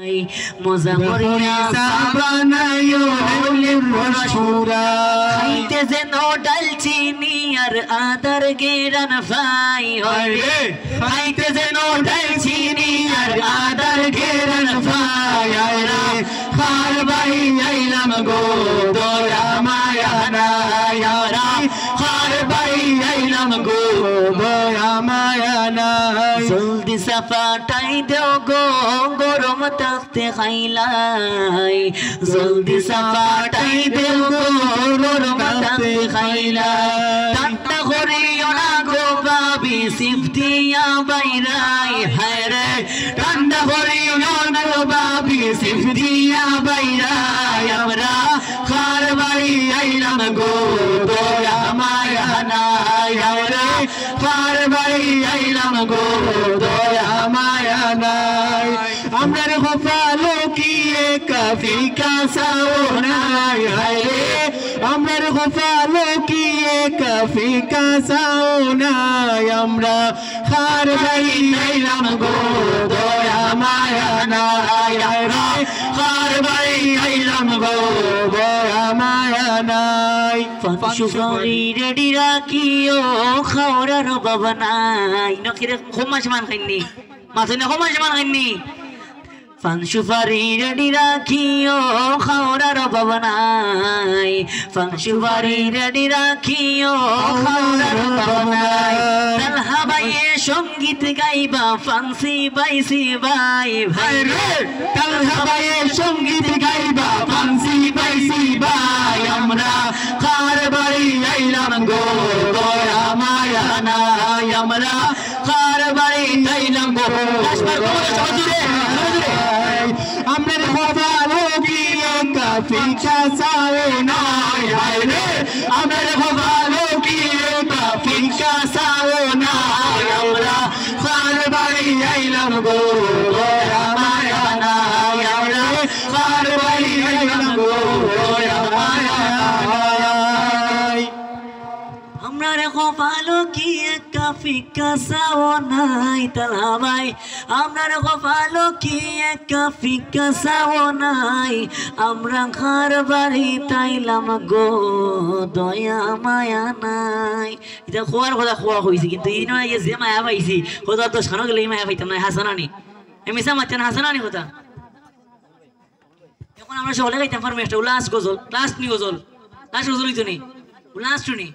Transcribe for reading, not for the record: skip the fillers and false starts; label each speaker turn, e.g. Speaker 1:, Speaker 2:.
Speaker 1: মজা করিয়া বানাইও হলের রসুরা খাইতে যেন ডাল চিনি আর আদার গেরান ফাই হরে খাইতে যেন ডাল চিনি আর আদার গেরান ফাই রে খার বাই আইলাম গো দয়া মায়া নাই খার বাই আইলাম গো দয়া মায়া নাই জলদি সাফাটাই দেও গো গরম তাতে খাইলাই জলদি সাফাটাই দেও গো গরম তাতে খাইলাই ঠান্ডা করিও না গো বাবি সিফতিয়া বাইরাই হায় রে ঠান্ডা করিও না গো বাবি সিফতিয়া বাইরাই আমরা খার বাড়ি আইলাম গো দয়া মায়া নাই রে খার বাড়ি আইলাম গো দয়া মায়া নাই আমরার কপালো কি কাফি কাসাও নাই রে আমরার কপালো কি কাফি কাসাও নাই আমরা খার বাড়ি আইলাম গো দয়া মায়া নাই রে খার বাড়ি আইলাম গো দয়া মায়া নাই ফাঁসুফারি রেডি রাখিও খাওয়ার বাবা নাই নকিরে খমাস মান খাইনি মাথনে খমাস মান খাইনি ফাঁসুফারি রেডি রাখিও খাওয়ার বাবা নাই ফাঁসুফারি রেডি রাখিও খাওয়ার বাবা নাই তালহা বাইয়ে সঙ্গীত গাইবা ফান্সি বাইসি বাই ভাই রে তালহা বাইয়ে সঙ্গীত গাইবা ফান্সি বাইসি বাই আমরা খার বাড়ি আইলাম গো দয়া মায়া নাই আমরা খার বাড়ি আইলাম গো আসবার কোন সজুরে আমনের খোফালো কি কাফি কাসাও নাই হায় রে আমনের খোফালো কি কাফি কাসাও নাই আমরা খার বাড়ি আইলাম গো দয়া মায়া নাই আমরা খার বাড়ি আইলাম গো দয়া মায়া নাই আমরা রে খোফালো কি কাফি কাসাও নাই তালহা ভাই আমরা রে খোফালো কি কাফি কাসাও নাই আমরা খার বাড়ি তাইলাম গো দয়া মায়া নাই এটা খোয়ার কথা খোয়া হয়েছে কিন্তু এই নয় যে মায়া পাইছি কোথাও তো সানো গেলে মায়া পাইতাম না হাসানানি এমিসা মাতেন হাসানানি কথা এখন আমরা সকলে গাইতাম ফার্মেস্টার লাস্ট গজল লাস্ট নি গজল লাস্ট গজল হইতো নি লাস্ট শুনি